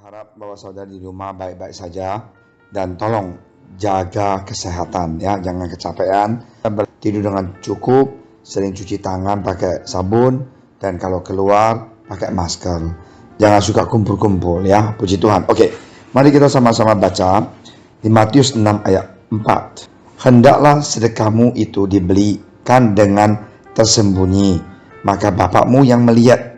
harap bahwa saudara di rumah baik-baik saja dan tolong jaga kesehatan ya, jangan kecapean, tidur dengan cukup, sering cuci tangan pakai sabun dan kalau keluar pakai masker. Jangan suka kumpul-kumpul ya, puji Tuhan. Oke, mari kita sama-sama baca di Matius 6 ayat 4. Hendaklah sedekahmu itu diberikan dengan tersembunyi, maka Bapakmu yang melihat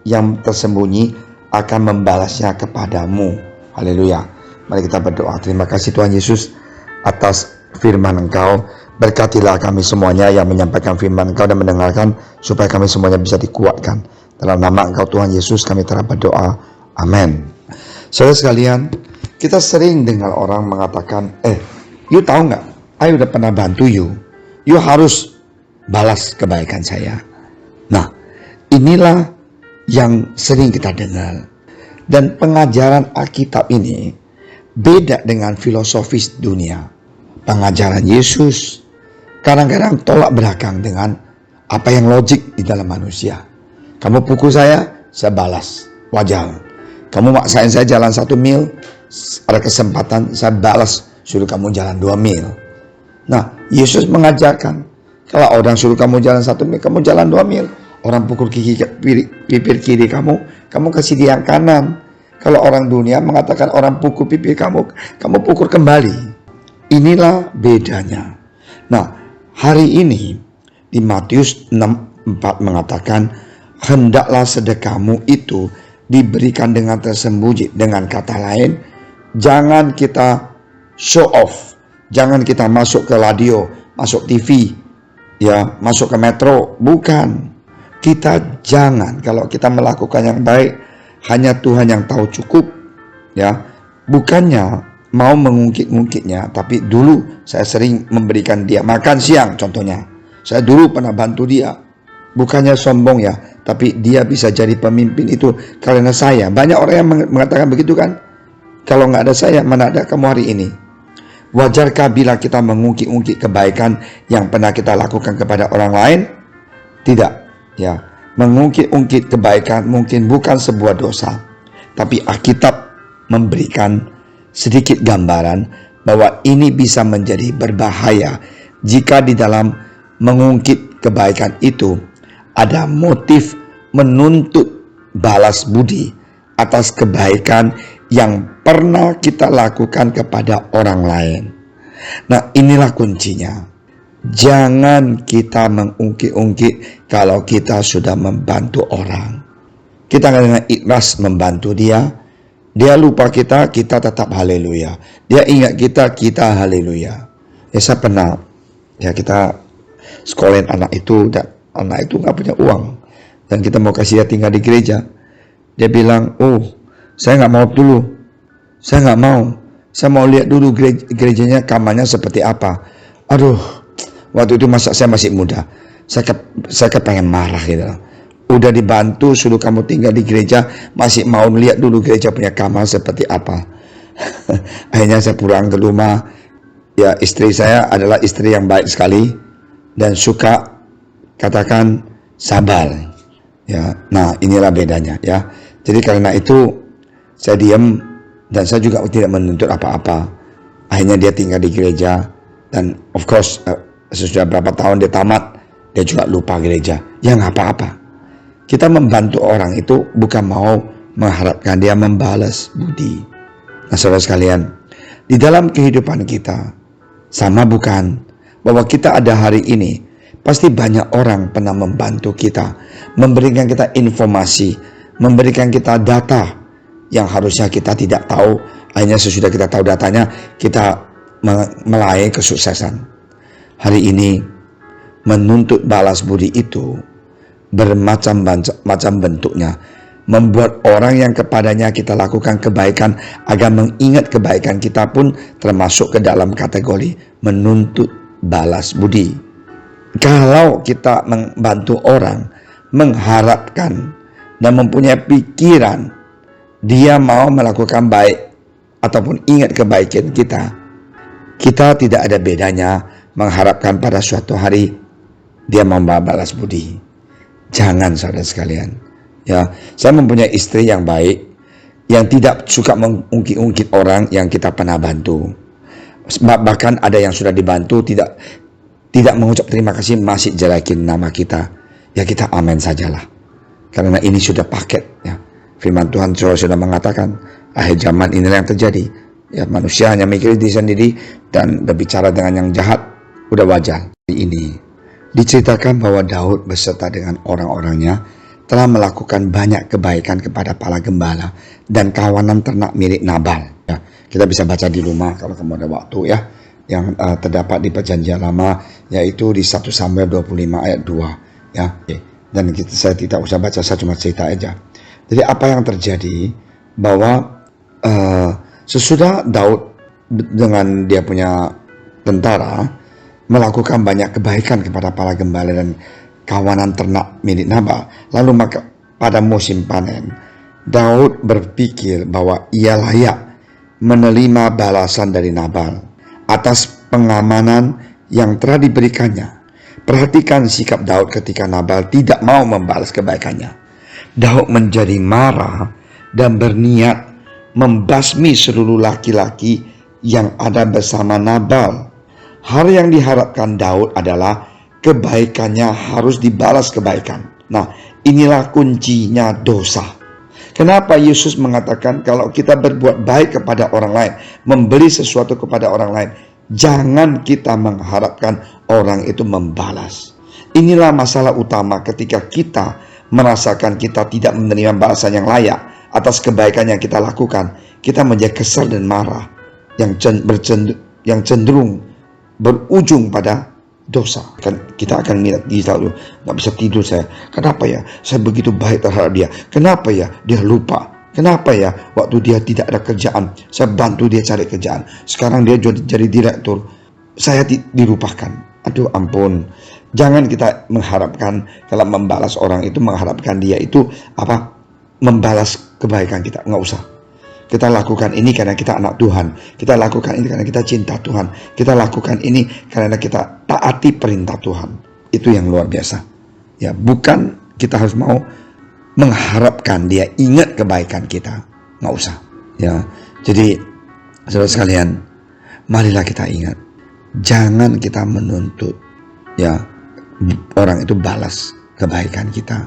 yang tersembunyi akan membalasnya kepadamu. Haleluya. Mari kita berdoa. Terima kasih Tuhan Yesus atas firman Engkau. Berkatilah kami semuanya yang menyampaikan firman Engkau dan mendengarkan, supaya kami semuanya bisa dikuatkan. Dalam nama Engkau Tuhan Yesus kami telah berdoa. Amin. Saudara sekalian, kita sering dengar orang mengatakan, you tahu nggak? I udah pernah bantu you. You harus balas kebaikan saya. Nah, inilah yang sering kita dengar. Dan pengajaran Alkitab ini beda dengan filosofis dunia. Pengajaran Yesus kadang-kadang tolak belakang dengan apa yang logik di dalam manusia. Kamu pukul saya balas, wajar. Kamu maksain saya jalan 1 mil, ada kesempatan saya balas, suruh kamu jalan 2 mil. Nah, Yesus mengajarkan, kalau orang suruh kamu jalan 1 mil, kamu jalan 2 mil. Orang pukul bibir kiri kamu kasih dia yang kanan. Kalau orang dunia mengatakan orang pukul bibir kamu pukul kembali. Inilah bedanya. Nah, hari ini di Matius 6:4 mengatakan, hendaklah sedekahmu itu diberikan dengan tersembunyi. Dengan kata lain, jangan kita show off. Jangan kita masuk ke radio, masuk TV, ya, masuk ke metro. Bukan. Kita jangan, kalau kita melakukan yang baik, hanya Tuhan yang tahu cukup, ya. Bukannya mau mengungkit-ungkitnya, tapi dulu saya sering memberikan dia makan siang contohnya. Saya dulu pernah bantu dia. Bukannya sombong ya, tapi dia bisa jadi pemimpin itu karena saya. Banyak orang yang mengatakan begitu kan. Kalau nggak ada saya, mana ada kamu hari ini? Wajarkah bila kita mengungkit-ungkit kebaikan yang pernah kita lakukan kepada orang lain? Tidak. Ya, mengungkit-ungkit kebaikan mungkin bukan sebuah dosa, tapi Alkitab memberikan sedikit gambaran bahwa ini bisa menjadi berbahaya jika di dalam mengungkit kebaikan itu ada motif menuntut balas budi atas kebaikan yang pernah kita lakukan kepada orang lain. Nah, inilah kuncinya. Jangan kita mengungkit-ungkit kalau kita sudah membantu orang. Kita dengan ikhlas membantu dia. Dia lupa kita tetap haleluya. Dia ingat kita haleluya. Ya, saya pernah, ya, kita sekolahin anak itu, dan anak itu gak punya uang. Dan kita mau kasih dia tinggal di gereja. Dia bilang, saya gak mau dulu. Saya gak mau. Saya mau lihat dulu gerejanya, kamarnya seperti apa. Aduh, waktu itu saya masih muda. Saya kepengen marah gitu. Udah dibantu, suruh kamu tinggal di gereja, masih mau lihat dulu gereja punya kamar seperti apa. Akhirnya saya pulang ke rumah. Ya, istri saya adalah istri yang baik sekali dan suka katakan sabar. Ya, nah inilah bedanya ya. Jadi karena itu saya diam dan saya juga tidak menuntut apa-apa. Akhirnya dia tinggal di gereja dan of course sesudah berapa tahun dia tamat, dia juga lupa gereja. Ya nggak apa-apa. Kita membantu orang itu bukan mau mengharapkan dia membalas budi. Nah, saudara sekalian, di dalam kehidupan kita, sama bukan? Bahwa kita ada hari ini, pasti banyak orang pernah membantu kita, memberikan kita informasi, memberikan kita data yang harusnya kita tidak tahu. Hanya sesudah kita tahu datanya, kita meraih kesuksesan. Hari ini menuntut balas budi itu bermacam-macam bentuknya. Membuat orang yang kepadanya kita lakukan kebaikan agar mengingat kebaikan kita pun termasuk ke dalam kategori menuntut balas budi. Kalau kita membantu orang, mengharapkan dan mempunyai pikiran dia mau melakukan baik ataupun ingat kebaikan kita tidak ada bedanya mengharapkan pada suatu hari dia mau balas budi. Jangan, saudara sekalian. Ya, saya mempunyai istri yang baik. yang tidak suka mengungkit-ungkit orang yang kita pernah bantu. Bahkan ada yang sudah dibantu tidak mengucap terima kasih, masih jelekin nama kita. Ya kita amin sajalah. Karena ini sudah paket ya. Firman Tuhan sudah mengatakan akhir zaman inilah yang terjadi. Ya manusia hanya mikir diri sendiri dan berbicara dengan yang jahat, udah wajar. Ini diceritakan bahwa Daud beserta dengan orang-orangnya telah melakukan banyak kebaikan kepada para gembala dan kawanan ternak milik Nabal. Ya, kita bisa baca di rumah kalau kamu ada waktu ya. Yang terdapat di Perjanjian Lama, yaitu di 1 Samuel 25 ayat 2 ya. Dan saya tidak usah baca, saya cuma cerita aja. Jadi apa yang terjadi bahwa sesudah Daud dengan dia punya tentara melakukan banyak kebaikan kepada para gembala dan kawanan ternak milik Nabal, lalu maka pada musim panen Daud berpikir bahwa ia layak menerima balasan dari Nabal atas pengamanan yang telah diberikannya. Perhatikan sikap Daud ketika Nabal tidak mau membalas kebaikannya. Daud menjadi marah dan berniat membasmi seluruh laki-laki yang ada bersama Nabal. Hal yang diharapkan Daud adalah kebaikannya harus dibalas kebaikan. Nah, inilah kuncinya dosa. Kenapa Yesus mengatakan kalau kita berbuat baik kepada orang lain, memberi sesuatu kepada orang lain, jangan kita mengharapkan orang itu membalas. Inilah masalah utama ketika kita merasakan kita tidak menerima balasan yang layak atas kebaikan yang kita lakukan. Kita menjadi kesal dan marah yang cenderung berujung pada dosa. Kita akan lihat nggak bisa tidur saya. Kenapa ya? Saya begitu baik terhadap dia. Kenapa ya? Dia lupa. Kenapa ya? Waktu dia tidak ada kerjaan, saya bantu dia cari kerjaan. Sekarang dia jadi direktur, saya dilupakan. Aduh ampun. Jangan kita mengharapkan kalau membalas orang itu mengharapkan dia itu membalas kebaikan kita. Nggak usah. Kita lakukan ini karena kita anak Tuhan. Kita lakukan ini karena kita cinta Tuhan. Kita lakukan ini karena kita taati perintah Tuhan. Itu yang luar biasa. Ya, bukan kita harus mau mengharapkan dia ingat kebaikan kita. Nggak usah. Ya, jadi saudara sekalian, marilah kita ingat. Jangan kita menuntut ya orang itu balas kebaikan kita.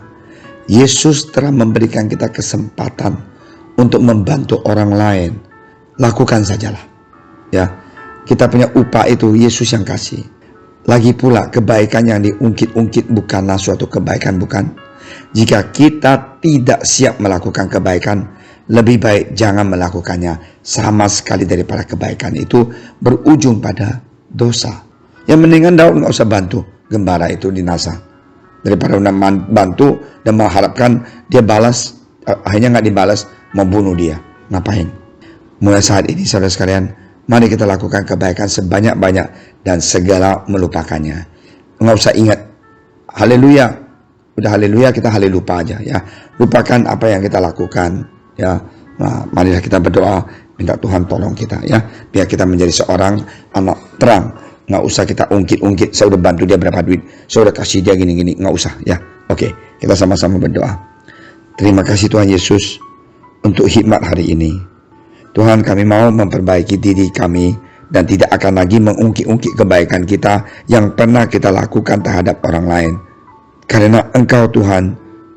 Yesus telah memberikan kita kesempatan untuk membantu orang lain. Lakukan sajalah. Ya, kita punya upah itu Yesus yang kasih. Lagi pula kebaikan yang diungkit-ungkit bukanlah suatu kebaikan, bukan? Jika kita tidak siap melakukan kebaikan, lebih baik jangan melakukannya sama sekali daripada kebaikan itu berujung pada dosa. Yang mendingan Daud nggak usah bantu gembala itu di Nasa, daripada bantu dan mengharapkan dia balas, akhirnya nggak dibalas, mau bunuh dia. Ngapain? Mulai saat ini saudara sekalian, mari kita lakukan kebaikan sebanyak-banyak dan segala melupakannya. Nggak usah ingat haleluya. Udah haleluya, kita halelupa aja ya. Lupakan apa yang kita lakukan ya. Nah, marilah kita berdoa minta Tuhan tolong kita ya, biar kita menjadi seorang anak terang. Nggak usah kita ungkit-ungkit, saya udah bantu dia berapa duit, saya udah kasih dia gini-gini, nggak usah ya. Oke, kita sama-sama berdoa. Terima kasih Tuhan Yesus untuk hikmat hari ini. Tuhan, kami mau memperbaiki diri kami dan tidak akan lagi mengungkit-ungkit kebaikan kita yang pernah kita lakukan terhadap orang lain. Karena Engkau Tuhan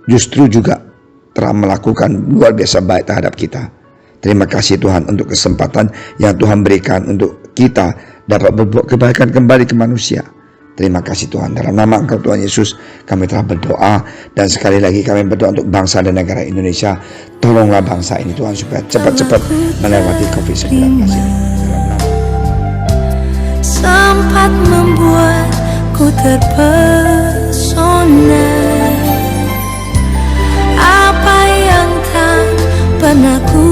justru juga telah melakukan luar biasa baik terhadap kita. Terima kasih Tuhan untuk kesempatan yang Tuhan berikan untuk kita dapat berbuat kebaikan kembali ke manusia. Terima kasih Tuhan. Dalam nama Engkau Tuhan Yesus kami telah berdoa. Dan sekali lagi kami berdoa untuk bangsa dan negara Indonesia. Tolonglah bangsa ini Tuhan supaya cepat-cepat melewati COVID-19 ini. Sempat membuatku terpesona, apa yang tak pernah ku